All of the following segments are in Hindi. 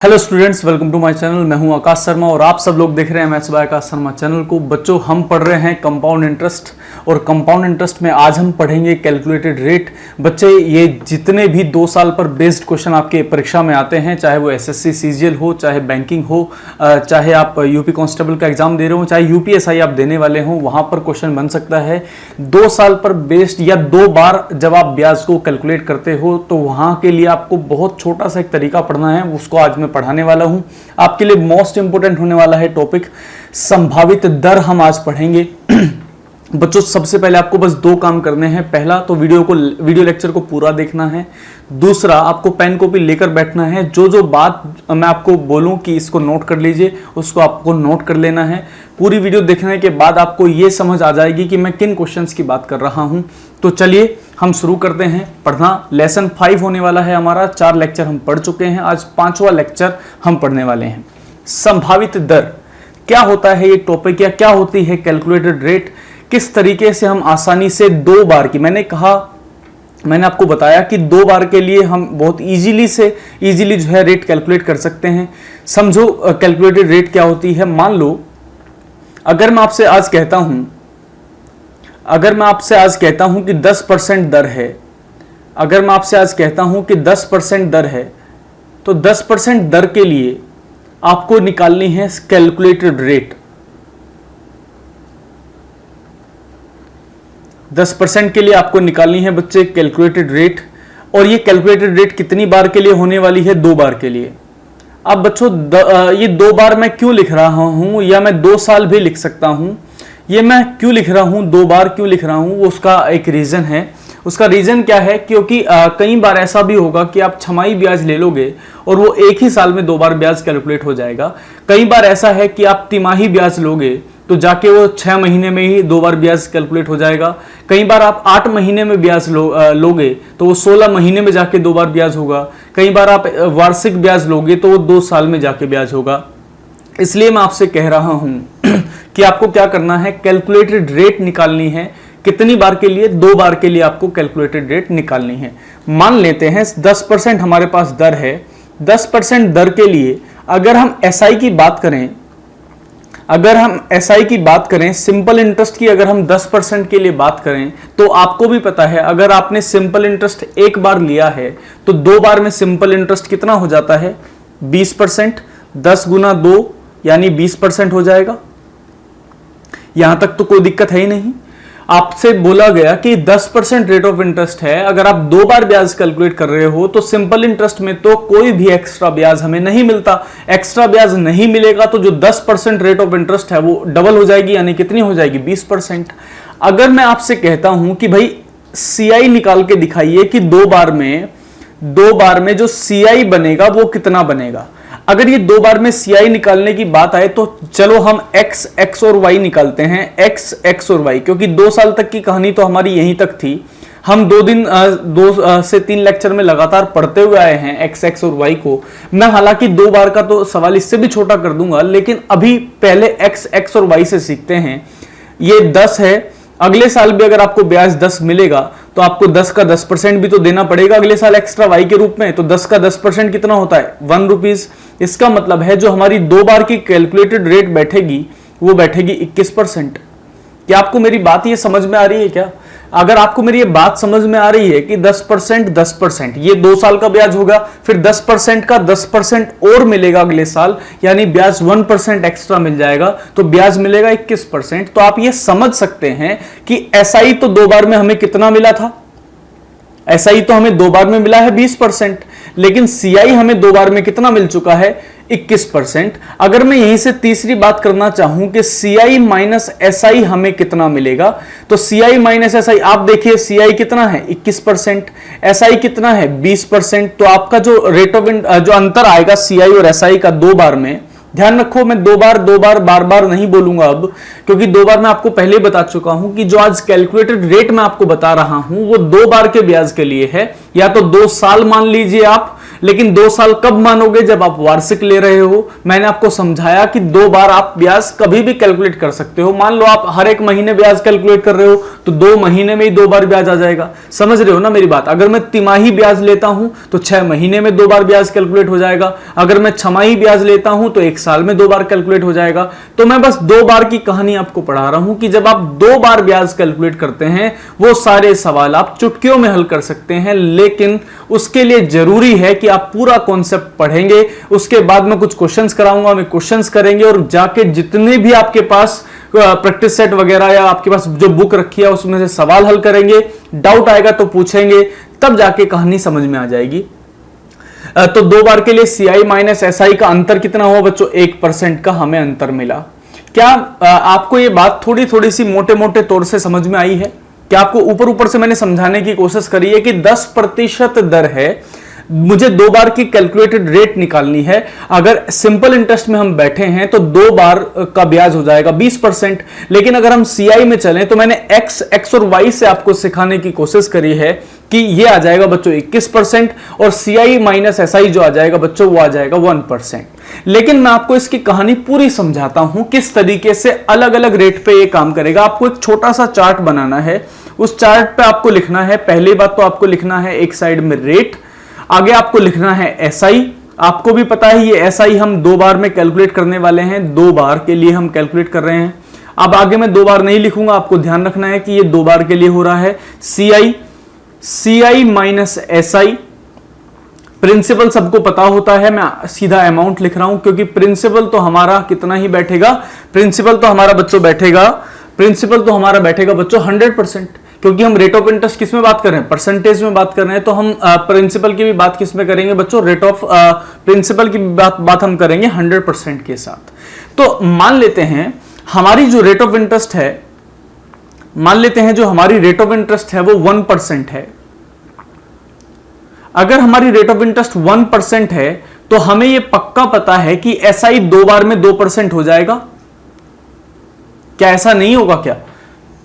Hello students, welcome to my channel. मैं हूं आकाश शर्मा और आप सब लोग देख रहे हैं maths by Akash Sharma channel को। बच्चों, हम पढ़ रहे हैं कंपाउंड इंटरेस्ट और कंपाउंड इंटरेस्ट में आज हम पढ़ेंगे कैलकुलेटेड रेट। बच्चे, ये जितने भी 2 साल पर बेस्ड क्वेश्चन आपके परीक्षा में आते हैं, चाहे वो एसएससी सीजीएल हो, चाहे बैंकिंग हो, चाहे आप यूपी कांस्टेबल का एग्जाम दे रहे हो, चाहे यूपीएसआई आप देने वाले हो, वहां पर क्वेश्चन बन सकता है। 2 साल पर बेस्ड या 2 बार जब आप ब्याज को कैलकुलेट करते हो तो वहां के लिए आपको बहुत छोटा सा एक तरीका पढ़ना है, उसको आज मैं पढ़ाने वाला हूं। आपके लिए मोस्ट इंपोर्टेंट होने वाला है टॉपिक संभावित दर। हम आज पढ़ेंगे। बच्चों, सबसे पहले आपको बस 2 काम करने हैं। पहला तो वीडियो लेक्चर को पूरा देखना है। दूसरा, आपको पेन कॉपी लेकर बैठना है। जो बात मैं आपको बोलूं कि इसको नोट कर लीजिए, उसको आपको नोट कर लेना है। पूरी वीडियो देखने के बाद आपको यह समझ आ जाएगी कि मैं किन क्वेश्चंस की बात कर रहा हूं। तो चलिए हम शुरू करते हैं पढ़ना। लेसन 5 होने वाला है हमारा। 4 लेक्चर हम पढ़ चुके हैं, आज 5वां लेक्चर हम पढ़ने वाले हैं। संभावित दर क्या होता है, ये टॉपिक, या क्या होती है कैलकुलेटेड रेट, किस तरीके से हम आसानी से 2 बार की, मैंने आपको बताया कि 2 बार के लिए हम बहुत इजीली जो है रेट कैलकुलेट कर सकते हैं। समझो कैलकुलेटेड रेट क्या होती है। मान लो अगर मैं आपसे आज कहता हूं कि 10% दर है, अगर मैं आपसे आज कहता हूं कि 10% दर है, तो 10% दर के लिए आपको निकालनी है कैलकुलेटेड रेट। 10% के लिए आपको निकालनी है बच्चे कैलकुलेटेड रेट। और ये कैलकुलेटेड रेट कितनी बार के लिए होने वाली है? 2 बार के लिए। अब बच्चों, ये 2 बार मैं क्यों लिख रहा हूं, या मैं 2 साल भी लिख सकता हूं। ये मैं क्यों लिख रहा हूं, 2 बार क्यों लिख रहा हूं, वो उसका एक रीजन है। उसका रीजन क्या है? क्योंकि कई बार ऐसा भी होगा कि आप छमाही ब्याज ले लोगे और वो एक ही साल में 2 बार ब्याज कैलकुलेट हो जाएगा। कई बार ऐसा है कि आप तिमाही ब्याज लोगे तो जाके वो 6 महीने में ही 2 बार ब्याज कैलकुलेट हो जाएगा। कई बार आप 8 महीने में ब्याज लोगे तो वो 16 महीने में जाके 2 बार ब्याज होगा। कई बार आप वार्षिक ब्याज लोगे तो वो 2 साल में जाके ब्याज होगा। इसलिए मैं आपसे कह रहा हूं कि आपको क्या करना है, कैलकुलेटेड रेट निकालनी है। कितनी बार के लिए? 2 बार के लिए आपको कैलकुलेटेड रेट निकालनी है। मान लेते हैं 10% हमारे पास दर है। 10% दर के लिए अगर हम एसआई की बात करें, सिंपल इंटरेस्ट की अगर हम 10% के लिए बात करें, तो आपको भी पता है अगर आपने सिंपल इंटरेस्ट 1 बार लिया है तो 2 बार में सिंपल इंटरेस्ट कितना हो जाता है? 20%। 10 गुना 2 यानी 20% हो जाएगा। यहां तक तो कोई दिक्कत है ही नहीं। आपसे बोला गया कि 10% रेट ऑफ इंटरेस्ट है। अगर आप 2 बार ब्याज कैलकुलेट कर रहे हो तो सिंपल इंटरेस्ट में तो कोई भी एक्स्ट्रा ब्याज हमें नहीं मिलता। एक्स्ट्रा ब्याज नहीं मिलेगा तो जो 10% रेट ऑफ इंटरेस्ट है वो डबल हो जाएगी, यानी कितनी हो जाएगी? 20%। अगर मैं आपसे कहता हूं कि भाई सीआई निकाल के दिखाइए कि 2 बार में जो सीआई बनेगा वो कितना बनेगा। अगर ये 2 बार में सीआई निकालने की बात आए तो चलो हम एक्स और वाई निकालते हैं। एक्स और वाई, क्योंकि 2 साल तक की कहानी तो हमारी यहीं तक थी। हम 2 से 3 लेक्चर में लगातार पढ़ते हुए आए हैं एक्स और वाई को। मैं हालांकि 2 बार का तो सवाल इससे भी छोटा कर दूंगा, लेकिन अभी पहले एक्स और वाई से सीखते हैं। ये 10 है। अगले साल भी अगर आपको ब्याज 10 मिलेगा तो आपको 10 का 10% भी तो देना पड़ेगा अगले साल एक्स्ट्रा वाई के रूप में। तो 10 का 10% कितना होता है? 1 रुपीज। इसका मतलब है जो हमारी 2 बार की कैलकुलेटेड रेट बैठेगी वो बैठेगी 21%। क्या आपको मेरी बात ये समझ में आ रही है क्या? अगर आपको मेरी ये बात समझ में आ रही है कि 10% ये 2 साल का ब्याज होगा, फिर 10% का 10% और मिलेगा अगले साल, यानी ब्याज 1% एक्स्ट्रा मिल जाएगा, तो ब्याज मिलेगा 21%। तो आप ये समझ सकते हैं कि एसआई तो 2 बार में हमें कितना मिला था? एसआई तो हमें 2 बार में मिला है 20%, लेकिन सीआई हमें 2 बार में कितना मिल चुका है? 21%। अगर मैं यहीं से तीसरी बात करना चाहूं कि सीआई माइनस एसआई हमें कितना मिलेगा, तो सीआई माइनस एसआई, आप देखिए सीआई कितना है? 21%, एसआई कितना है? 20%। तो आपका जो रेट ऑफ जो अंतर आएगा सीआई और एसआई का 2 बार में, ध्यान रखो मैं 2 बार बार नहीं बोलूंगा अब, क्योंकि 2 बार मैं आपको पहले बता चुका हूं कि जो आज कैलकुलेटेड रेट मैं आपको बता रहा हूं वो 2 बार के ब्याज के लिए है। या तो 2 साल मान लीजिए आप, लेकिन 2 साल कब मानोगे? जब आप वार्षिक ले रहे हो। मैंने आपको समझाया कि 2 बार आप ब्याज कभी भी कैलकुलेट कर सकते हो। मान लो आप हर एक महीने ब्याज कैलकुलेट कर रहे हो तो 2 महीने में ही 2 बार ब्याज आ जाएगा। समझ रहे हो ना मेरी बात? अगर मैं तिमाही ब्याज लेता हूं तो 6 महीने में 2 बार ब्याज कैलकुलेट हो जाएगा। अगर मैं छमाही ब्याज लेता हूं तो 1 साल में 2 बार कैलकुलेट हो जाएगा। तो मैं बस 2 बार की कहानी आपको पढ़ा रहा हूं कि जब आप 2 बार ब्याज कैलकुलेट करते हैं वो सारे सवाल आप चुटकियों में हल कर सकते हैं, लेकिन उसके लिए जरूरी है कि आप पूरा कॉन्सेप्ट पढ़ेंगे। उसके बाद मैं कुछ क्वेश्चंस कराऊंगा, मैं क्वेश्चंस करेंगे और जाके जितने भी आपके पास प्रैक्टिस सेट वगैरह या आपके पास जो बुक रखी है उसमें से सवाल हल करेंगे। डाउट आएगा तो पूछेंगे, तब जाके कहानी समझ में आ जाएगी। तो 2 बार के लिए CI माइनस SI का अंतर कितना हुआ बच्चों? 1% का हमें अंतर मिला। क्या आपको ये बात थोड़ी थोड़ी सी मोटे मोटे तौर से समझ में आई है? क्या आपको ऊपर ऊपर से मैंने समझाने की कोशिश करी है कि 10% दर है, मुझे 2 बार की कैलकुलेटेड रेट निकालनी है। अगर सिंपल इंटरेस्ट में हम बैठे हैं तो 2 बार का ब्याज हो जाएगा 20%, लेकिन अगर हम CI में चलें तो मैंने X और Y से आपको सिखाने की कोशिश करी है कि ये आ जाएगा बच्चों 21% और CI माइनस SI जो आ जाएगा बच्चों वो आ जाएगा 1%। लेकिन मैं आपको इसकी कहानी पूरी समझाता हूं किस तरीके से अलग अलग रेट पे ये काम करेगा। आपको एक छोटा सा चार्ट बनाना है, उस चार्ट पे आपको लिखना है, पहली बात तो आपको लिखना है एक साइड में रेट, आगे आपको लिखना है SI। आपको भी पता है ये SI हम 2 बार में कैलकुलेट करने वाले हैं, 2 बार के लिए हम कैलकुलेट कर रहे हैं। अब आगे मैं 2 बार नहीं लिखूंगा, आपको ध्यान रखना है कि ये 2 बार के लिए हो रहा है। CI माइनस SI, प्रिंसिपल सबको पता होता है, मैं सीधा अमाउंट लिख रहा हूं क्योंकि प्रिंसिपल तो हमारा कितना ही बैठेगा, प्रिंसिपल तो हमारा बैठेगा बच्चों 100%, क्योंकि हम रेट ऑफ इंटरेस्ट किस में बात कर रहे हैं? परसेंटेज में बात कर रहे हैं। तो हम प्रिंसिपल की भी बात किस में करेंगे बच्चों? रेट ऑफ प्रिंसिपल की बात हम करेंगे 100% के साथ। तो मान लेते हैं हमारी जो रेट ऑफ इंटरेस्ट है, वो 1% है। अगर हमारी रेट ऑफ इंटरेस्ट 1% है तो हमें यह पक्का पता है कि SI 2 बार में 2% हो जाएगा। क्या ऐसा नहीं होगा क्या?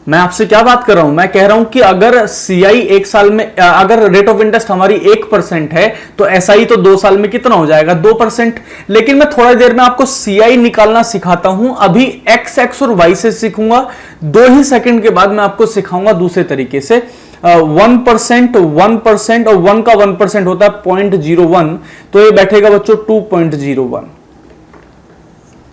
मैं आपसे क्या बात कर रहा हूं? मैं कह रहा हूं कि अगर CI 1 साल में, अगर रेट ऑफ इंटरेस्ट हमारी 1% है तो SI तो 2 साल में कितना हो जाएगा? 2%। लेकिन मैं थोड़ी देर में आपको CI निकालना सिखाता हूं, अभी X और Y से सीखूंगा, 2 ही सेकंड के बाद मैं आपको सिखाऊंगा दूसरे तरीके से। 1% और 1 का 1% होता है 0.01, तो ये बैठेगा बच्चों 2.01।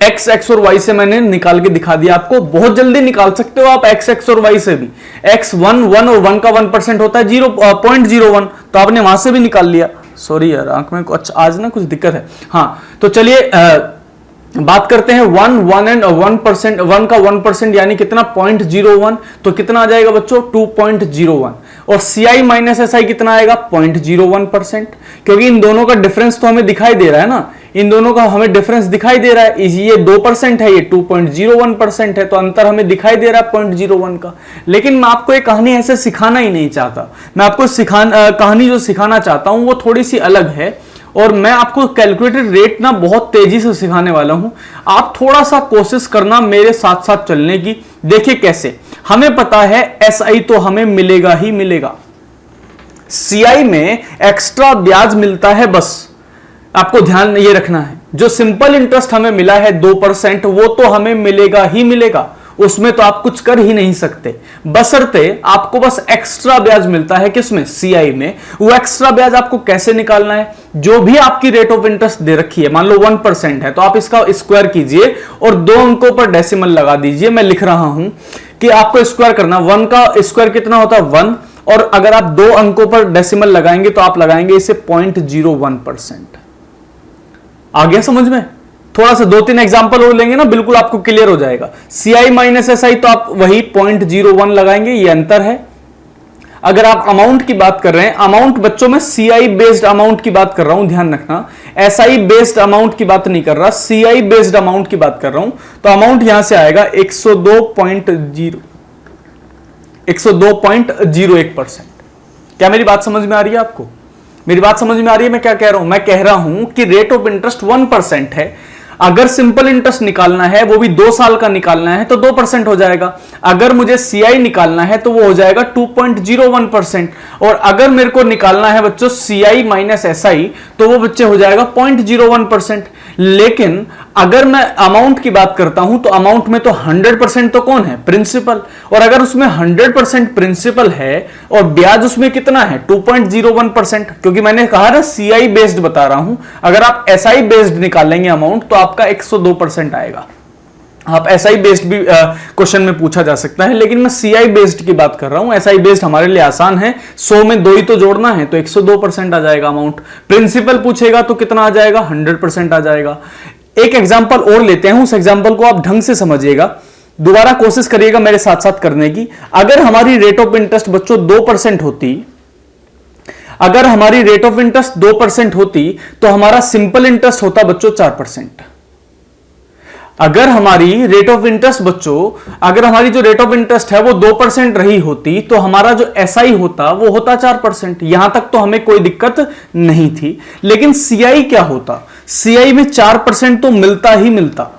X और Y से मैंने निकाल के दिखा दिया आपको, बहुत जल्दी निकाल सकते हो आप X और Y से भी। X 1 और 1 का 1% होता है 0.01, तो आपने वहां से भी निकाल लिया। सॉरी यार, आंख में कुछ आज ना कुछ दिक्कत है। हाँ, तो चलिए बात करते हैं 1 एंड 1%, 1 का 1% यानी कितना? 0.01, तो कितना आ जाएगा बच्चों? 2.01। और CI माइनस SI कितना आएगा? 0.01%, क्योंकि इन दोनों का डिफरेंस तो हमें दिखाई दे रहा है ना, इन दोनों का हमें डिफरेंस दिखाई दे रहा है। ये 2% है, ये 2.01% है, तो अंतर हमें दिखाई दे रहा है 0.01 का। लेकिन मैं आपको एक कहानी ऐसे सिखाना ही नहीं चाहता, मैं आपको कहानी जो सिखाना चाहता हूं वो थोड़ी सी अलग है, और मैं आपको कैलकुलेटेड रेट ना बहुत तेजी से सिखाने वाला हूं। आप थोड़ा सा कोशिश करना मेरे साथ साथ चलने की। देखिए कैसे, हमें पता है SI तो हमें मिलेगा ही मिलेगा, CI में एक्स्ट्रा ब्याज मिलता है, बस आपको ध्यान ये रखना है। जो सिंपल इंटरेस्ट हमें मिला है 2%, वो तो हमें मिलेगा ही मिलेगा, उसमें तो आप कुछ कर ही नहीं सकते, बशर्ते आपको बस एक्स्ट्रा ब्याज मिलता है। किसमें? CI में। वो एक्स्ट्रा ब्याज आपको कैसे निकालना है? जो भी आपकी रेट ऑफ इंटरेस्ट दे रखी है, मान लो 1% है, तो आप इसका स्क्वायर कीजिए और 2 अंकों पर डेसिमल लगा दीजिए। मैं लिख रहा हूं कि आपको स्क्वायर करना, 1 का स्क्वायर कितना होता है? 1, और अगर आप 2 अंकों पर डेसिमल लगाएंगे तो आप लगाएंगे इसे 0.01%। आ गया समझ में? थोड़ा सा 2-3 एग्जांपल और लेंगे ना, बिल्कुल आपको क्लियर हो जाएगा। CI माइनस SI तो आप वही 0.01 लगाएंगे, ये अंतर है। अगर आप अमाउंट की बात कर रहे हैं, अमाउंट बच्चों में CI बेस्ड अमाउंट की बात कर रहा हूं, ध्यान रखना, SI बेस्ड अमाउंट की बात नहीं कर रहा, CI बेस्ड अमाउंट की बात कर रहा हूं। तो अमाउंट यहां से आएगा 102.01%। क्या मेरी बात समझ में आ रही है आपको? मेरी बात समझ में आ रही है? मैं क्या कह रहा हूं? मैं कह रहा हूं कि रेट ऑफ इंटरेस्ट 1% है। अगर सिंपल इंटरेस्ट निकालना है, वो भी 2 साल का निकालना है, तो 2% हो जाएगा। अगर मुझे सीआई निकालना है तो वो हो जाएगा 2.01%। और अगर मेरे को निकालना है बच्चों सीआई माइनस एसआई, तो वो बच्चे हो जाएगा 0.01%। लेकिन अगर मैं अमाउंट की बात करता हूं तो अमाउंट में तो 100% तो कौन है? प्रिंसिपल। और अगर उसमें 100% प्रिंसिपल है और ब्याज उसमें कितना है? 2.01%। क्योंकि मैंने कहा ना सीआई बेस्ड बता रहा हूं, अगर आप एसआई बेस्ड निकालेंगे अमाउंट तो आपका 102% आएगा। आप एसआई बेस्ड भी क्वेश्चन में पूछा जा सकता है, लेकिन मैं सीआई बेस्ड की बात कर रहा हूं। एसआई बेस्ड हमारे लिए आसान है, 100 में 2 ही तो जोड़ना है, तो 102% आ जाएगा अमाउंट। प्रिंसिपल पूछेगा तो कितना आ जाएगा? 100% आ जाएगा। एक एग्जांपल और लेते हैं, उस एग्जांपल को आप ढंग से समझिएगा, दोबारा कोशिश करिएगा मेरे साथ साथ करने की। अगर हमारी रेट ऑफ इंटरेस्ट बच्चों 2% होती, अगर हमारी रेट ऑफ इंटरेस्ट 2% होती तो हमारा सिंपल इंटरेस्ट होता बच्चों 4%। अगर हमारी रेट ऑफ इंटरेस्ट बच्चों, अगर हमारी जो रेट ऑफ इंटरेस्ट है वो 2% रही होती तो हमारा जो एसआई होता वो होता 4%। यहां तक तो हमें कोई दिक्कत नहीं थी। लेकिन सीआई क्या होता? सीआई में 4% तो मिलता ही मिलता।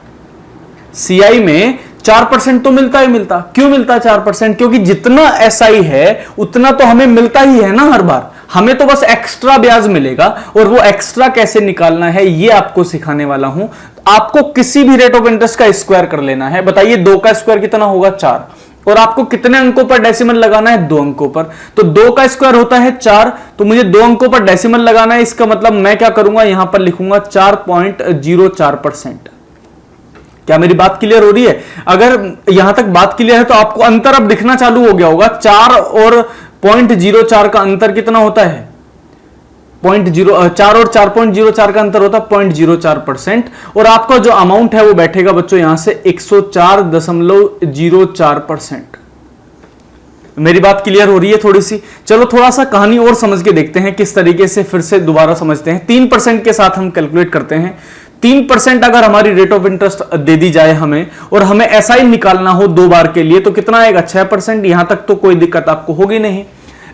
सीआई में 4% तो मिलता ही मिलता। क्यों मिलता 4%? क्योंकि जितना एसआई है उतना तो हमें मिलता ही है ना हर बार। हमें तो बस एक्स्ट्रा ब्याज मिलेगा, और वो एक्स्ट्रा कैसे निकालना है ये आपको सिखाने वाला हूं। आपको किसी भी रेट ऑफ इंटरेस्ट का स्क्वायर कर लेना है। बताइए 2 का स्क्वायर कितना होगा? 4। और आपको कितने अंकों पर डेसिमल लगाना है? 2 अंकों पर। तो 2 का स्क्वायर होता है 4, तो मुझे 2 अंकों पर डेसिमल लगाना है। इसका मतलब मैं क्या करूंगा, यहां पर लिखूंगा 4.04%। क्या मेरी बात क्लियर हो रही है? अगर यहां तक बात क्लियर है तो आपको अंतर अब दिखना चालू हो गया होगा। 4 और 0.04 का अंतर कितना होता है? 4 और 4.04 का अंतर होता है 0.04%। और आपका जो अमाउंट है वो बैठेगा बच्चों यहां से 104.04%। मेरी बात क्लियर हो रही है थोड़ी सी? चलो थोड़ा सा कहानी और समझ के देखते हैं किस तरीके से, फिर से दोबारा समझते हैं। 3% के साथ हम कैलकुलेट करते हैं। 3% अगर हमारी रेट ऑफ इंटरेस्ट दे दी जाए हमें, और हमें एसआई निकालना हो 2 बार के लिए, तो कितना आएगा? 6%। यहां तक तो कोई दिक्कत आपको होगी नहीं।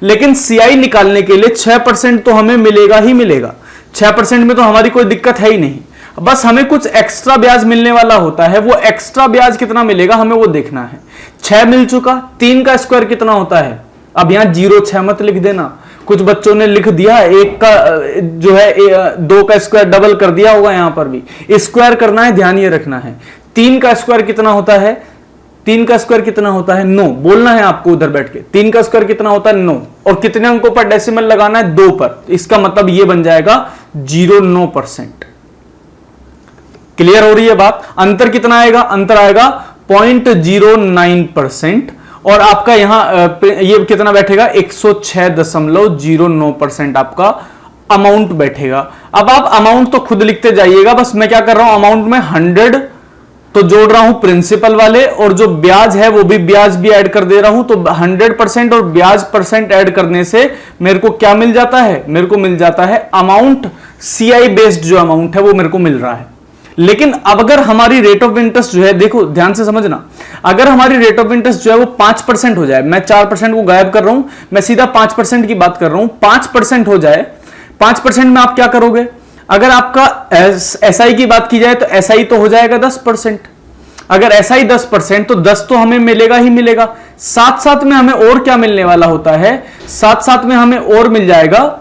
लेकिन सीआई निकालने के लिए 6% तो हमें मिलेगा ही मिलेगा। 6% में तो हमारी कोई दिक्कत है ही नहीं। बस हमें कुछ एक्स्ट्रा ब्याज मिलने वाला होता है। वो एक्स्ट्रा ब्याज कितना मिलेगा हमें वो देखना है। 6 मिल चुका। 3 का स्क्वायर कितना होता है? अब यहां 0 मत लिख देना। कुछ बच्चों ने लिख दिया 1 का जो है 2 का स्क्वायर डबल कर दिया होगा। यहां पर भी स्क्वायर करना है, ध्यान ये रखना है। 3 का स्क्वायर कितना होता है? 3 का स्क्वायर कितना होता है? 9। बोलना है आपको उधर बैठ के। 3 का स्क्वायर कितना होता है? 9। और कितने अंकों पर डेसिमल लगाना है? 2 पर। इसका मतलब ये बन जाएगा 0.9%। क्लियर हो रही है बात? अंतर कितना आएगा? अंतर आएगा 0.09%। और आपका यहां ये कितना बैठेगा? 106.09% आपका अमाउंट बैठेगा। अब आप अमाउंट तो खुद लिखते जाइएगा, बस मैं क्या कर रहा हूं, अमाउंट में 100 तो जोड़ रहा हूं प्रिंसिपल वाले, और जो ब्याज है वो भी ब्याज भी ऐड कर दे रहा हूं। तो 100% और ब्याज परसेंट ऐड करने से मेरे को क्या मिल जाता है? मेरे को मिल जाता है अमाउंट, सीआई बेस्ड जो अमाउंट है वो मेरे को मिल रहा है। लेकिन अब अगर हमारी रेट ऑफ इंटरेस्ट जो है, देखो ध्यान से समझना, अगर हमारी रेट ऑफ इंटरेस्ट जो है वो 5% हो जाए, मैं 4% को गायब कर रहा हूं, मैं सीधा 5% की बात कर रहा हूं, 5% हो जाए, 5% में आप क्या करोगे? अगर आपका एसआई की बात की जाए तो एसआई तो हो जाएगा 10%। अगर एसआई 10% तो 10 तो हमें मिलेगा ही मिलेगा। साथ साथ में हमें और क्या मिलने वाला होता है? साथ साथ में हमें और मिल जाएगा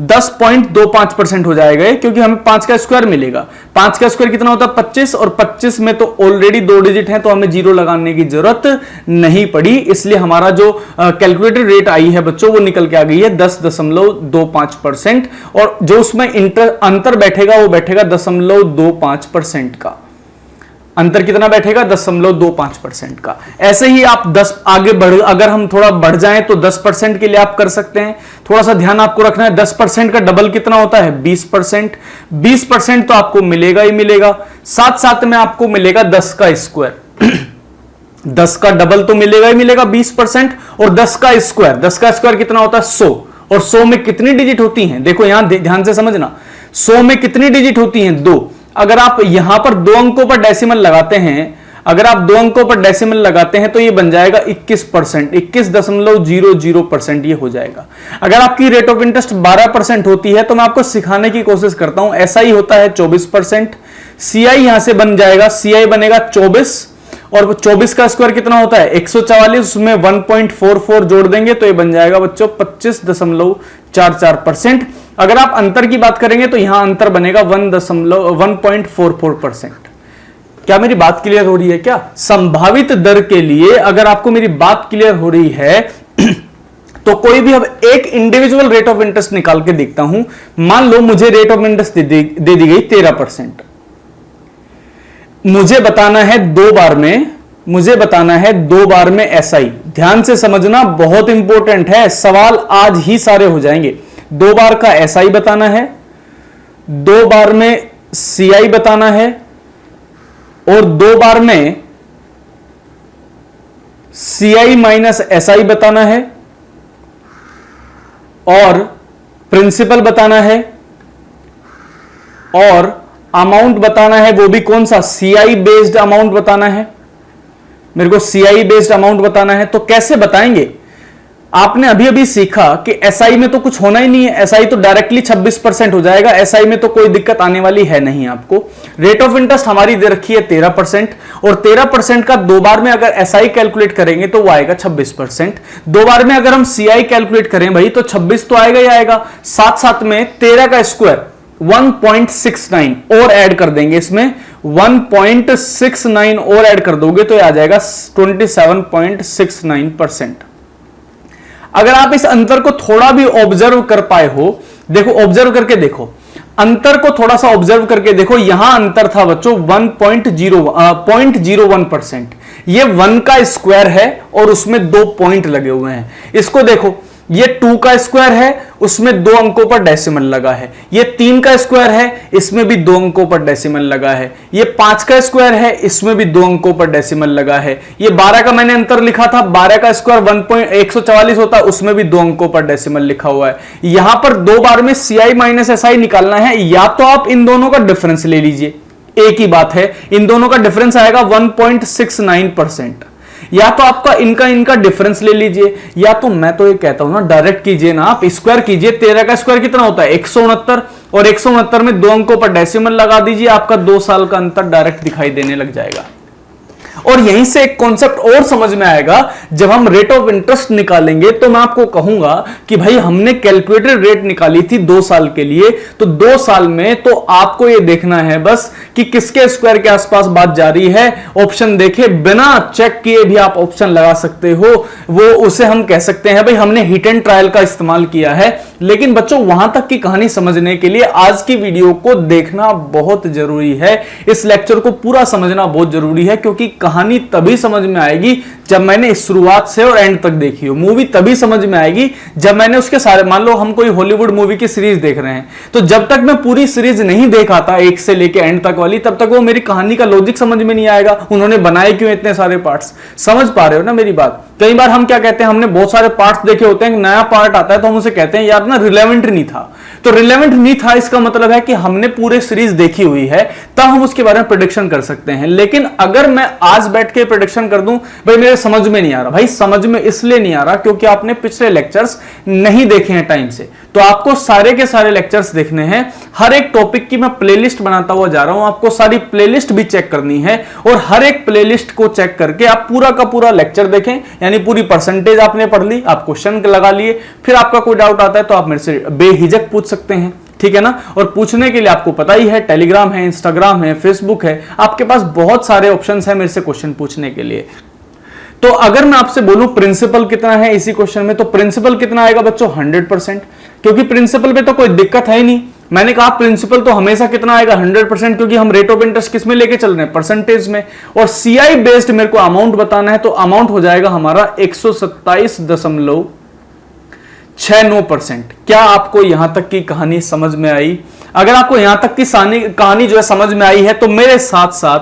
10.25% हो जाएगा, क्योंकि हमें 5 का स्क्वायर मिलेगा। 5 का स्क्वायर कितना होता है? 25, और 25 में तो ऑलरेडी 2 डिजिट है, तो हमें 0 लगाने की जरूरत नहीं पड़ी। इसलिए हमारा जो कैलकुलेटेड रेट आई है बच्चों वो निकल के आ गई है 10.25%। और जो उसमें अंतर बैठेगा वो बैठेगा 0.25% का। अंतर कितना बैठेगा? 0.25% का। ऐसे ही आप 10 आगे बढ़, अगर हम थोड़ा बढ़ जाएं तो 10% के लिए आप कर सकते हैं। थोड़ा सा ध्यान आपको रखना है, 10% का डबल कितना होता है? 20%। 20% तो आपको मिलेगा ही मिलेगा। साथ साथ में आपको मिलेगा 10 का स्क्वायर। 10 का डबल तो मिलेगा ही मिलेगा 20%, और 10 का स्क्वायर, 10 का स्क्वायर कितना होता है? 100। और 100 में कितनी डिजिट होती हैं? देखो यहां ध्यान से समझना, 100 में कितनी डिजिट होती हैं? 2। अगर आप यहां पर 2 अंकों पर डेसिमल लगाते हैं, अगर आप 2 अंकों पर डेसिमल लगाते हैं तो ये बन जाएगा 21%, 21.00% ये हो जाएगा। अगर आपकी रेट ऑफ इंटरेस्ट 12% होती है तो मैं आपको सिखाने की कोशिश करता हूं। एसआई होता है 24%, CI यहां से बन जाएगा, CI बनेगा 24 और 24 का स्क्वायर कितना होता है 144, उसमें 1.44 जोड़ देंगे तो ये बन जाएगा बच्चों 25.44%। अगर आप अंतर की बात करेंगे तो यहां अंतर बनेगा 1.44%। क्या मेरी बात क्लियर हो रही है क्या? संभावित दर के लिए अगर आपको मेरी बात क्लियर हो रही है तो कोई भी अब एक इंडिविजुअल रेट ऑफ इंटरेस्ट निकाल के देखता हूं। मान लो मुझे रेट ऑफ इंटरेस्ट दे दी गई 13%, मुझे बताना है दो बार में SI। ध्यान से समझना, बहुत इंपॉर्टेंट है, सवाल आज ही सारे हो जाएंगे। 2 बार का SI बताना है, 2 बार में CI बताना है और 2 बार में CI माइनस SI बताना है और प्रिंसिपल बताना है और अमाउंट बताना है, वो भी कौन सा CI बेस्ड अमाउंट बताना है। मेरे को CI बेस्ड अमाउंट बताना है। तो कैसे बताएंगे? आपने अभी अभी सीखा कि SI में तो कुछ होना ही नहीं है, SI तो डायरेक्टली 26% हो जाएगा, SI में तो कोई दिक्कत आने वाली है नहीं आपको। रेट ऑफ इंटरेस्ट हमारी दे रखी है 13% और 13% का 2 बार में अगर SI कैलकुलेट करेंगे तो वो आएगा 26%। 2 बार में अगर हम CI कैलकुलेट करें भाई तो 26 तो आएगा ही आएगा, साथ साथ में 13 का स्क्वायर 1.69 और ऐड कर देंगे, इसमें 1.69 और ऐड कर दोगे तो ये आ जाएगा 27.69%। अगर आप इस अंतर को थोड़ा भी ऑब्जर्व कर पाए हो, देखो ऑब्जर्व करके देखो, अंतर को थोड़ा सा ऑब्जर्व करके देखो, यहां अंतर था बच्चों 0.01%। ये 1 का स्क्वायर है और उसमें 2 पॉइंट लगे हुए हैं। इसको देखो, ये 2 का स्क्वायर है, उसमें 2 अंकों पर डेसिमल लगा है। ये 3 का स्क्वायर है, इसमें भी 2 अंकों पर डेसिमल लगा है। ये 5 का स्क्वायर है, इसमें भी 2 अंकों पर डेसिमल लगा है। ये 12 का मैंने अंतर लिखा था, 12 का स्क्वायर 1.144 होता है, उसमें भी 2 अंकों पर डेसिमल लिखा हुआ है। यहां पर 2 बार में CI माइनस SI निकालना है, या तो आप इन दोनों का डिफरेंस ले लीजिए, एक ही बात है, इन दोनों का डिफरेंस आएगा 1.69%, या तो आपका इनका डिफरेंस ले लीजिए, या तो मैं तो ये कहता हूं ना डायरेक्ट कीजिए ना, आप स्क्वायर कीजिए। 13 का स्क्वायर कितना होता है 169 और 169 में 2 अंकों पर डेसिमल लगा दीजिए, आपका 2 साल का अंतर डायरेक्ट दिखाई देने लग जाएगा। और यहीं से एक कॉन्सेप्ट और समझ में आएगा, जब हम रेट ऑफ इंटरेस्ट निकालेंगे तो मैं आपको कहूंगा कि भाई हमने कैलकुलेटेड रेट निकाली थी 2 साल के लिए, तो 2 साल में तो आपको यह देखना है बस कि किसके स्क्वायर के आसपास बात जा रही है। ऑप्शन देखे बिना चेक किए भी आप ऑप्शन लगा सकते हो, वो उसे हम कह सकते हैं भाई हमने हिट एंड ट्रायल का इस्तेमाल किया है। लेकिन बच्चों वहां तक की कहानी समझने के लिए आज की वीडियो को देखना बहुत जरूरी है, इस लेक्चर को पूरा समझना बहुत जरूरी है, क्योंकि कहानी तभी समझ में आएगी जब मैंने इस शुरुआत से और एंड तक देखी हो। मूवी तभी समझ में आएगी जब मैंने उसके सारे, मान लो हम कोई हॉलीवुड मूवी की सीरीज देख रहे हैं, तो जब तक मैं पूरी सीरीज नहीं देख आता एक से लेके एंड तक वाली, तब तक वो मेरी कहानी का लॉजिक समझ में नहीं आएगा, उन्होंने बनाए क्यों इतने सारे पार्ट्स। समझ पा रहे हो ना मेरी बात? कई बार हम क्या कहते हैं, हमने बहुत सारे पार्ट्स देखे होते हैं, नया पार्ट आता है तो हम उसे कहते हैं यार ना रिलेवेंट नहीं था। तो रिलेवेंट नहीं था इसका मतलब है कि हमने पूरे सीरीज देखी हुई है, तब हम उसके बारे में प्रेडिक्शन कर सकते हैं। लेकिन अगर मैं आज बैठ के प्रेडिक्शन कर दूं, भाई मेरे समझ में नहीं आ रहा, भाई समझ में इसलिए नहीं आ रहा क्योंकि आपने पिछले लेक्चर्स नहीं देखे हैं टाइम से। तो आपको सारे के सारे लेक्चर्स देखने हैं, हर एक टॉपिक की मैं प्लेलिस्ट बनाता हुआ जा रहा हूं, आपको सारी प्लेलिस्ट भी चेक करनी है और हर एक प्लेलिस्ट को चेक करके आप पूरा का पूरा लेक्चर देखें, यानी पूरी परसेंटेज आपने पढ़ ली, आप क्वेश्चन लगा लिए, फिर आपका कोई डाउट आता है तो आप मेरे से बेहिजक पूछ सकते हैं, ठीक है ना। और पूछने के लिए आपको पता ही है, टेलीग्राम है, इंस्टाग्राम है, फेसबुक है, आपके पास बहुत सारे ऑप्शंस हैं मेरे से क्वेश्चन पूछने के लिए। तो अगर मैं आपसे बोलूं प्रिंसिपल कितना है इसी क्वेश्चन में, तो प्रिंसिपल कितना आएगा बच्चों 100%, क्योंकि प्रिंसिपल पे तो कोई दिक्कत है ही नहीं। मैंने कहा प्रिंसिपल तो हमेशा कितना आएगा 100%, क्योंकि हम रेट ऑफ इंटरेस्ट किस में लेके चल रहे हैं, परसेंटेज में। और CI बेस्ड मेरे को अमाउंट बताना है, तो अमाउंट हो जाएगा हमारा 127.69%। क्या आपको यहां तक की कहानी समझ में आई? अगर आपको यहां तक की कहानी जो है समझ में आई है, तो मेरे साथ साथ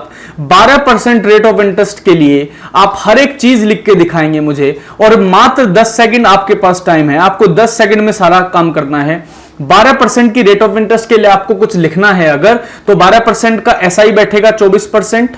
12% रेट ऑफ इंटरेस्ट के लिए आप हर एक चीज लिख के दिखाएंगे मुझे, और मात्र 10 सेकंड आपके पास टाइम है, आपको 10 सेकंड में सारा काम करना है। 12% की रेट ऑफ इंटरेस्ट के लिए आपको कुछ लिखना है अगर, तो 12% का SI बैठेगा 24%,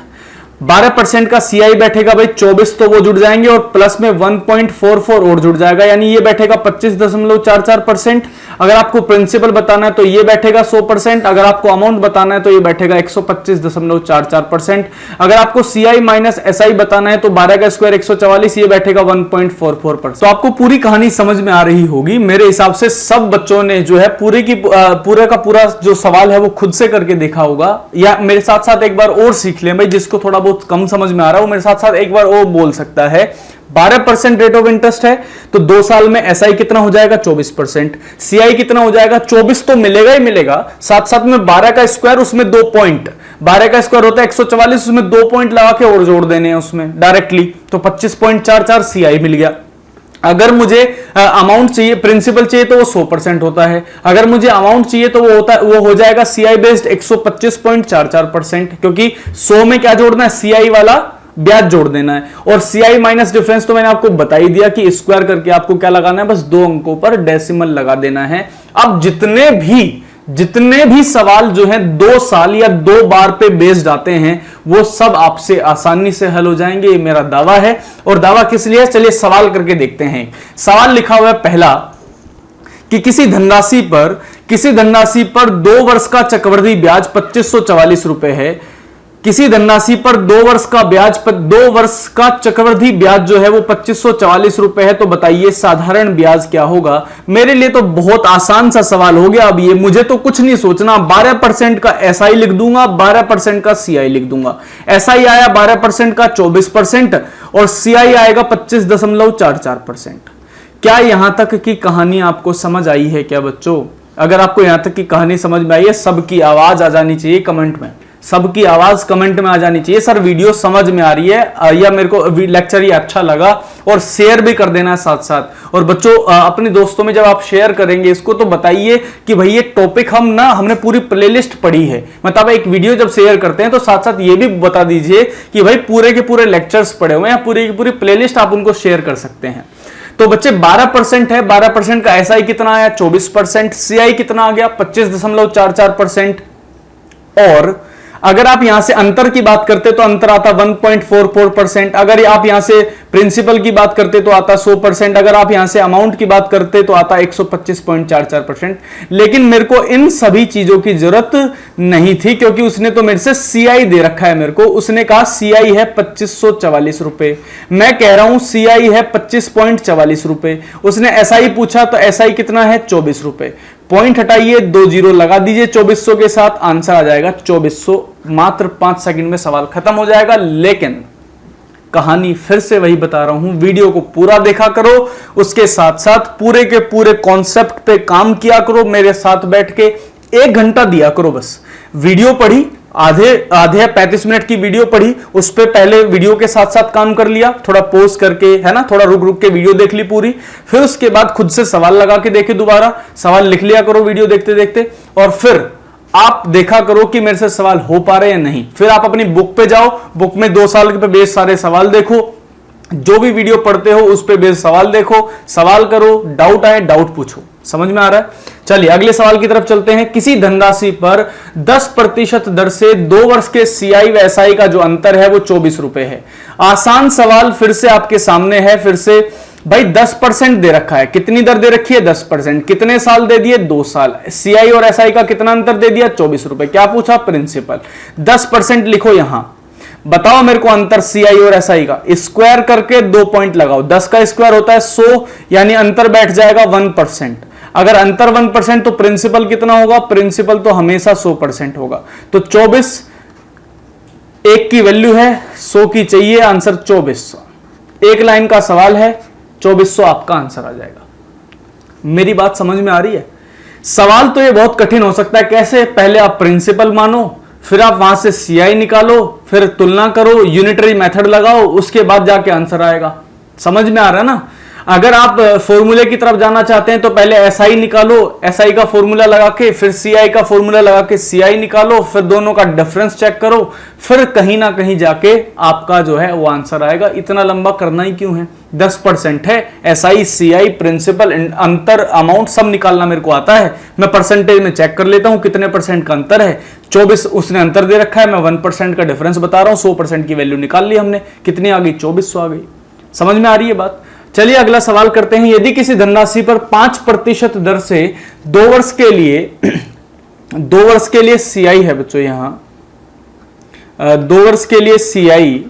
12% का CI बैठेगा भाई 24, तो वो जुड़ जाएंगे और प्लस में 1.44 और जुड़ जाएगा, यानी ये बैठेगा 25.44%। अगर आपको प्रिंसिपल बताना है तो ये बैठेगा 100%। अगर आपको अमाउंट बताना है तो ये बैठेगा 125.44%। अगर आपको CI माइनस SI बताना है तो 12 का स्क्वायर 144, ये बैठेगा 1.44%। तो आपको पूरी कहानी समझ में आ रही होगी। मेरे हिसाब से सब बच्चों ने जो है पूरे का पूरा जो सवाल है वो खुद से करके देखा होगा, या मेरे साथ साथ एक बार और सीख लें भाई, जिसको थोड़ा बहुत कम समझ में आ रहा है वो मेरे साथ साथ एक बार और बोल सकता है। 12% रेट ऑफ इंटरेस्ट है तो 2 साल में SI कितना हो जाएगा 24%, CI कितना हो जाएगा 24 तो मिलेगा ही मिलेगा, साथ साथ में 12 का स्क्वायर उसमें 2 पॉइंट, 12 का स्क्वायर होता है 144, उसमें 2 पॉइंट लगा के और जोड़ देने हैं उसमें डायरेक्टली, तो 25.44 CI मिल गया। अगर मुझे अमाउंट चाहिए, प्रिंसिपल चाहिए तो वो 100% होता है। अगर मुझे अमाउंट चाहिए तो वो हो जाएगा CI बेस्ड 125.44%, क्योंकि 100 में क्या जोड़ना है, CI वाला ब्याज जोड़ देना है। और CI माइनस डिफरेंस तो मैंने आपको बता ही दिया कि स्क्वायर करके आपको क्या लगाना है, बस 2 अंकों पर डेसिमल लगा देना है। अब जितने भी सवाल जो है 2 साल या 2 बार पे बेस्ड आते हैं वो सब आपसे आसानी से हल हो जाएंगे, ये मेरा दावा है। और दावा किस लिए? चलिए सवाल करके देखते हैं। सवाल लिखा हुआ है पहला कि किसी धनराशि पर 2 वर्ष का चक्रवृद्धि ब्याज 2544 रुपए है। किसी धनराशि पर 2 वर्ष का चक्रवृद्धि ब्याज जो है वो 2544 रुपए है, तो बताइए साधारण ब्याज क्या होगा। मेरे लिए तो बहुत आसान सा सवाल हो गया। अब ये मुझे तो कुछ नहीं सोचना, 12% का SI लिख दूंगा, 12% का CI लिख दूंगा। SI आया 12% का 24% और CI आएगा 25.44%। क्या यहां तक की कहानी आपको समझ आई है क्या बच्चों? अगर आपको यहां तक की कहानी समझ में आई है, सबकी आवाज आ जानी चाहिए कमेंट में, सबकी आवाज कमेंट में आ जानी चाहिए, सर वीडियो समझ में आ रही है या मेरे को लेक्चर ये अच्छा लगा, और शेयर भी कर देना साथ साथ। और बच्चों अपने दोस्तों में जब आप शेयर करेंगे इसको तो बताइए कि भाई ये टॉपिक हमने पूरी प्लेलिस्ट पढ़ी है। मतलब एक वीडियो जब शेयर करते हैं तो साथ साथ ये भी बता दीजिए कि भाई पूरे के पूरे लेक्चर्स पढ़े हुए हैं, पूरी की पूरी प्लेलिस्ट आप उनको शेयर कर सकते हैं। तो बच्चे 12% है, 12% का SI कितना आया 24%, CI कितना आ गया 25.44%। और अगर आप यहां से अंतर की बात करते तो अंतर आता 1.44%। अगर आप यहां से प्रिंसिपल की बात करते तो आता 100%। अगर आप यहां से अमाउंट की बात करते तो आता 125.44%। लेकिन मेरे को इन सभी चीजों की जरूरत नहीं थी, क्योंकि उसने तो मेरे से CI दे रखा है। मेरे को उसने कहा CI है 2544 रुपए, मैं कह रहा हूं CI है 25.44 रुपए। उसने SI पूछा तो SI कितना है 24 रुपए। पॉइंट हटाइए, 2 जीरो लगा दीजिए 2400 के साथ, आंसर आ जाएगा 2400। मात्र 5 सेकंड में सवाल खत्म हो जाएगा। लेकिन कहानी फिर से वही बता रहा हूं, वीडियो को पूरा देखा करो, उसके साथ साथ पूरे के पूरे कॉन्सेप्ट पे काम किया करो, मेरे साथ बैठ के 1 घंटा दिया करो। बस वीडियो पढ़ी, आधे 35 मिनट की वीडियो पढ़ी, उस पे पहले वीडियो के साथ साथ काम कर लिया, थोड़ा पॉज करके, है ना, थोड़ा रुक रुक के वीडियो देख ली पूरी, फिर उसके बाद खुद से सवाल लगा के देखे, दोबारा सवाल लिख लिया करो वीडियो देखते देखते, और फिर आप देखा करो कि मेरे से सवाल हो पा रहे हैं या नहीं। फिर आप अपनी बुक पे जाओ, बुक में 2 साल पे बेस सारे सवाल देखो, जो भी वीडियो पढ़ते हो उस पे बेस सवाल देखो, सवाल करो, डाउट आए डाउट पूछो। समझ में आ रहा है? चलिए अगले सवाल की तरफ चलते हैं। किसी धनराशि पर 10% दर से 2 वर्ष के CI व SI का जो अंतर है वो 24 रुपए है। आसान सवाल फिर से आपके सामने है। फिर से भाई 10% दे रखा है, कितनी दर दे रखी है 10%, कितने साल दे दिए 2 साल, CI और SI का कितना अंतर दे दिया 24 रुपए। क्या पूछा? प्रिंसिपल। 10% लिखो यहां, बताओ मेरे को अंतर CI और SI का, स्क्वायर करके 2 पॉइंट लगाओ, 10 का स्क्वायर होता है 100, यानी अंतर बैठ जाएगा 1%। अगर अंतर 1% तो प्रिंसिपल कितना होगा? प्रिंसिपल तो हमेशा 100% होगा। तो 24 1 की वैल्यू है, 100 की चाहिए, आंसर 2400। एक लाइन का सवाल है, 2400 आपका आंसर आ जाएगा। मेरी बात समझ में आ रही है? सवाल तो ये बहुत कठिन हो सकता है। कैसे? पहले आप प्रिंसिपल मानो, फिर आप वहां से CI निकालो, फिर तुलना करो, यूनिटरी मेथड लगाओ, उसके बाद जाके आंसर आएगा। समझ में आ रहा है ना? अगर आप फॉर्मूले की तरफ जाना चाहते हैं तो पहले एसआई निकालो, एसआई का फॉर्मूला लगा के फिर सीआई का फॉर्मूला लगा के सीआई निकालो, फिर दोनों का डिफरेंस चेक करो, फिर कहीं ना कहीं जाके आपका जो है वो आंसर आएगा। इतना लंबा करना ही क्यों है? 10% है, एसआई सीआई प्रिंसिपल अंतर अमाउंट सब निकालना मेरे को आता है। मैं परसेंटेज में चेक कर लेता हूं कितने परसेंट का अंतर है। 24 उसने अंतर दे रखा है, मैं 1% का डिफरेंस बता रहा हूं, 100% की वैल्यू निकाल ली हमने, कितनी आ गई? 2400 आ गई। समझ में आ रही है बात? चलिए अगला सवाल करते हैं। यदि किसी धनराशि पर 5% दर से 2 वर्ष के लिए सीआई है बच्चों, यहां 2 वर्ष के लिए सीआई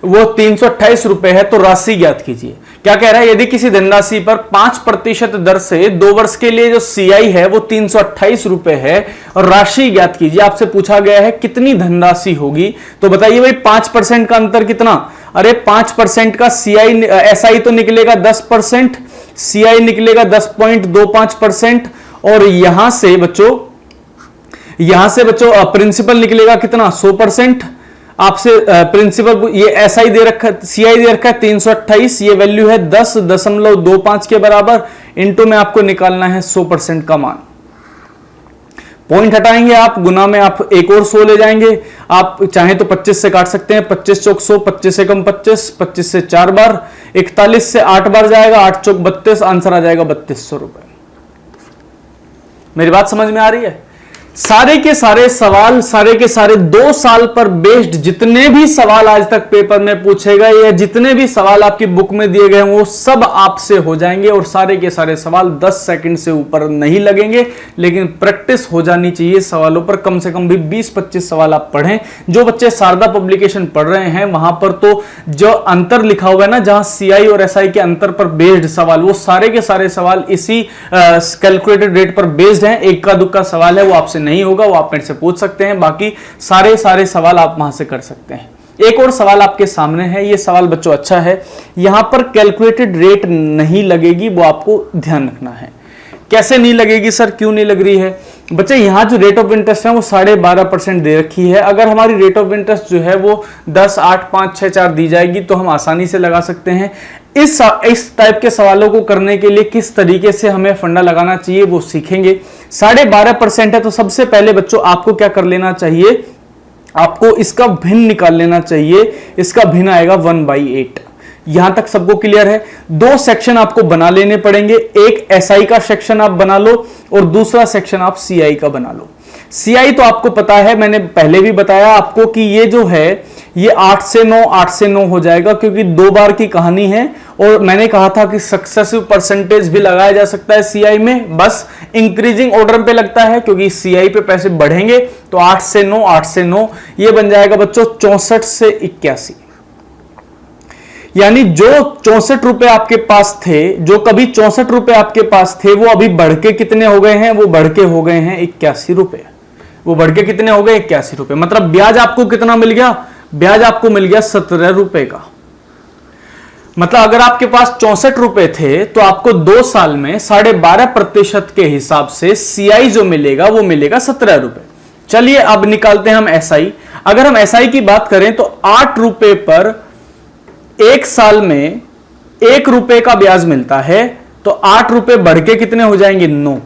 वो 328 रुपए है, तो राशि ज्ञात कीजिए। क्या कह रहा है? यदि किसी धनराशि पर 5% दर से 2 वर्ष के लिए जो सीआई है वो 328 रुपए है और राशि ज्ञात कीजिए। आपसे पूछा गया है कितनी धनराशि होगी, तो बताइए भाई 5% का अंतर कितना? अरे 5% का सीआई एसआई तो निकलेगा 10%, सीआई निकलेगा 10.25% और यहां से बच्चों प्रिंसिपल निकलेगा कितना? 100%। आपसे प्रिंसिपल ये एसआई दे रखा है, सीआई दे रखा है 328, ये वैल्यू है 10.25 के बराबर, इनटू में आपको निकालना है 100% का मान। पॉइंट हटाएंगे आप, गुना में आप एक और 100 ले जाएंगे। आप चाहे तो 25 से काट सकते हैं, 25 चौक 100, 25 से कम 25, 25 से 4 बार, 41 से 8 बार जाएगा, 8 चौक 32, आंसर आ जाएगा 3200 रुपए। मेरी बात समझ में आ रही है? सारे के सारे सवाल, सारे के सारे 2 साल पर बेस्ड जितने भी सवाल आज तक पेपर में पूछेगा या जितने भी सवाल आपकी बुक में दिए गए वो सब आपसे हो जाएंगे और सारे के सारे सवाल 10 सेकंड से ऊपर नहीं लगेंगे, लेकिन प्रैक्टिस हो जानी चाहिए सवालों पर। कम से कम भी 20-25 सवाल आप पढ़ें। जो बच्चे शारदा पब्लिकेशन पढ़ रहे हैं वहां पर तो जो अंतर लिखा हुआ है ना, जहां सीआई और एसआई के अंतर पर बेस्ड सवाल, वो सारे के सारे सवाल इसी कैलकुलेटेड रेट पर बेस्ड हैं। इक्का दुक्का सवाल है वो आपसे नहीं होगा, वो आप मेरे से पूछ सकते हैं, बाकी सारे सवाल आप वहां से कर सकते हैं। एक और सवाल आपके सामने है, ये सवाल बच्चों अच्छा है, यहां पर कैलकुलेटेड रेट नहीं लगेगी, वो आपको ध्यान रखना है। कैसे नहीं लगेगी सर, क्यों नहीं लग रही है? बच्चे यहां जो रेट ऑफ इंटरेस्ट है वो 12.5% दे रखी है। अगर हमारी रेट ऑफ इंटरेस्ट जो है वो 10, 8, 5, 6, 4 दी जाएगी तो हम आसानी से लगा सकते हैं। इस टाइप के सवालों को करने के लिए किस तरीके से हमें फंडा लगाना चाहिए वो सीखेंगे। 12.5% है, तो सबसे पहले बच्चों आपको क्या कर लेना चाहिए? आपको इसका भिन्न निकाल लेना चाहिए। इसका भिन्न आएगा 1/8। यहां तक सबको क्लियर है? 2 सेक्शन आपको बना लेने पड़ेंगे, एक एसआई का सेक्शन आप बना लो और दूसरा सेक्शन आप सीआई का बना लो। सीआई तो आपको पता है, मैंने पहले भी बताया आपको कि ये जो है ये 8 से 9, 8 से 9 हो जाएगा, क्योंकि 2 बार की कहानी है। और मैंने कहा था कि सक्सेसिव परसेंटेज भी लगाया जा सकता है सीआई में, बस इंक्रीजिंग ऑर्डर पे लगता है, क्योंकि सीआई पे पैसे बढ़ेंगे। तो 8 से 9, 8 से 9, ये बन जाएगा बच्चों 64 से 81। यानी जो 64 रुपए आपके पास थे, जो कभी 64 रुपए आपके पास थे, वो अभी बढ़ के कितने हो गए हैं? वो बढ़ के हो गए हैं 81 रुपए। वो बढ़ के कितने हो गए? 81 रुपए। मतलब ब्याज आपको कितना मिल गया? ब्याज आपको मिल गया 17 रुपए का। मतलब अगर आपके पास 64 रुपए थे तो आपको 2 साल में 12.5% के हिसाब से सीआई जो मिलेगा वो मिलेगा 17 रुपए। चलिए अब निकालते हैं हम एसआई। अगर हम एसआई की बात करें तो 8 रुपए पर 1 साल में 1 रुपए का ब्याज मिलता है, तो 8 रुपए बढ़ के कितने हो जाएंगे? 9।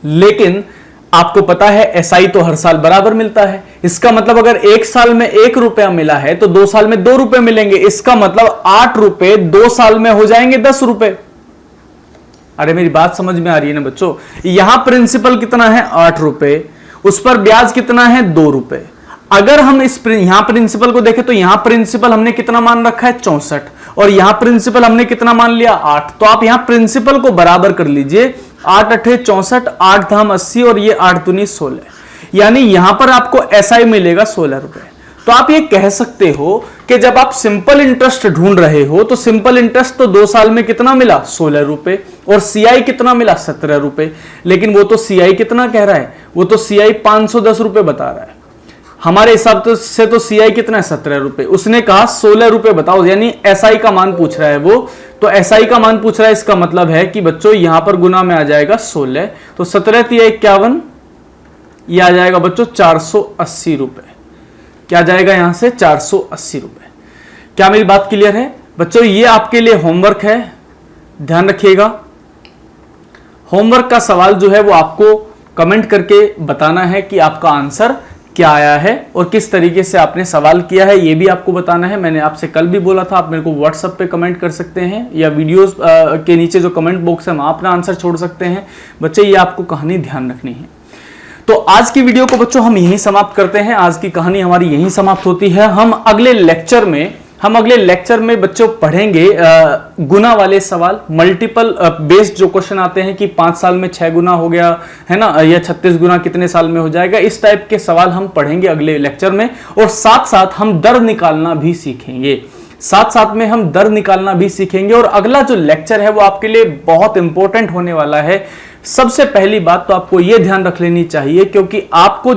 लेकिन आपको पता है एसआई तो हर साल बराबर मिलता है। इसका मतलब अगर 1 साल में 1 रुपया मिला है तो 2 साल में 2 रुपए मिलेंगे। इसका मतलब 8 रुपए 2 साल में हो जाएंगे 10 रुपए। अरे मेरी बात समझ में आ रही है ना बच्चों? यहां प्रिंसिपल कितना है? 8 रुपए, उस पर ब्याज कितना है? 2 रुपए। अगर हम यहां प्रिंसिपल को देखें तो यहां प्रिंसिपल हमने कितना मान रखा है? 64, और यहां प्रिंसिपल हमने कितना मान लिया? 8। तो आप यहां प्रिंसिपल को बराबर कर लीजिए, 8 8 64, 8 धाम 80 और ये 8 दूनी 16, यानी यहां पर आपको एसआई मिलेगा 16 रुपए। तो आप ये कह सकते हो कि जब आप सिंपल इंटरेस्ट ढूंढ रहे हो तो सिंपल इंटरेस्ट तो 2 साल में कितना मिला? 16 रुपए, और सीआई कितना मिला? 17 रुपए। लेकिन वो तो सीआई कितना कह रहा है? वो तो सीआई 510 रुपए बता रहा है। हमारे हिसाब से तो सीआई कितना है? 17 रुपए। उसने कहा 16 रुपए बताओ, यानी एसआई का मान पूछ रहा है वो। तो एसआई का मान पूछ रहा है, इसका मतलब है कि बच्चों यहां पर गुना में आ जाएगा 16, तो 17 × 51, यह आ जाएगा बच्चों 480 रुपए। क्या जाएगा यहां से? 480 रुपए। क्या मेरी बात क्लियर है बच्चों? ये आपके लिए होमवर्क है, ध्यान रखिएगा। होमवर्क का सवाल जो है वो आपको कमेंट करके बताना है कि आपका आंसर क्या आया है और किस तरीके से आपने सवाल किया है, ये भी आपको बताना है। मैंने आपसे कल भी बोला था, आप मेरे को व्हाट्सएप पे कमेंट कर सकते हैं या वीडियोस के नीचे जो कमेंट बॉक्स है वहां अपना आंसर छोड़ सकते हैं। बच्चे ये आपको कहानी ध्यान रखनी है। तो आज की वीडियो को बच्चों हम यहीं समाप्त करते हैं। आज की कहानी हमारी यहीं समाप्त होती है। हम अगले लेक्चर में बच्चों पढ़ेंगे गुना वाले सवाल, मल्टीपल बेस्ड जो क्वेश्चन आते हैं कि 5 साल में 6 गुना हो गया है ना, या 36 गुना कितने साल में हो जाएगा, इस टाइप के सवाल हम पढ़ेंगे अगले लेक्चर में। और साथ साथ हम दर निकालना भी सीखेंगे, और अगला जो लेक्चर है वो आपके लिए बहुत इंपॉर्टेंट होने वाला है। सबसे पहली बात तो आपको यह ध्यान रख लेनी चाहिए, क्योंकि आपको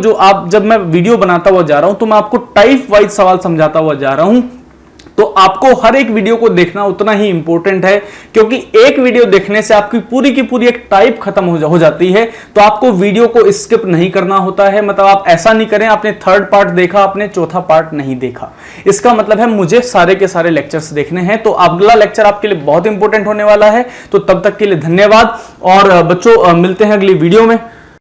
जब मैं वीडियो बनाता हुआ जा रहा हूं तो मैं आपको टाइप वाइज सवाल समझाता हुआ जा रहा हूं, तो आपको हर एक वीडियो को देखना उतना ही इंपॉर्टेंट है, क्योंकि एक वीडियो देखने से आपकी पूरी की पूरी एक टाइप खत्म हो जाती है। तो आपको वीडियो को स्किप नहीं करना होता है, मतलब आप ऐसा नहीं करें आपने 3rd पार्ट देखा, आपने 4था पार्ट नहीं देखा, इसका मतलब है मुझे सारे के सारे लेक्चर्स देखने हैं। तो अगला लेक्चर आपके लिए बहुत इंपॉर्टेंट होने वाला है। तो तब तक के लिए धन्यवाद, और बच्चों मिलते हैं अगली वीडियो में।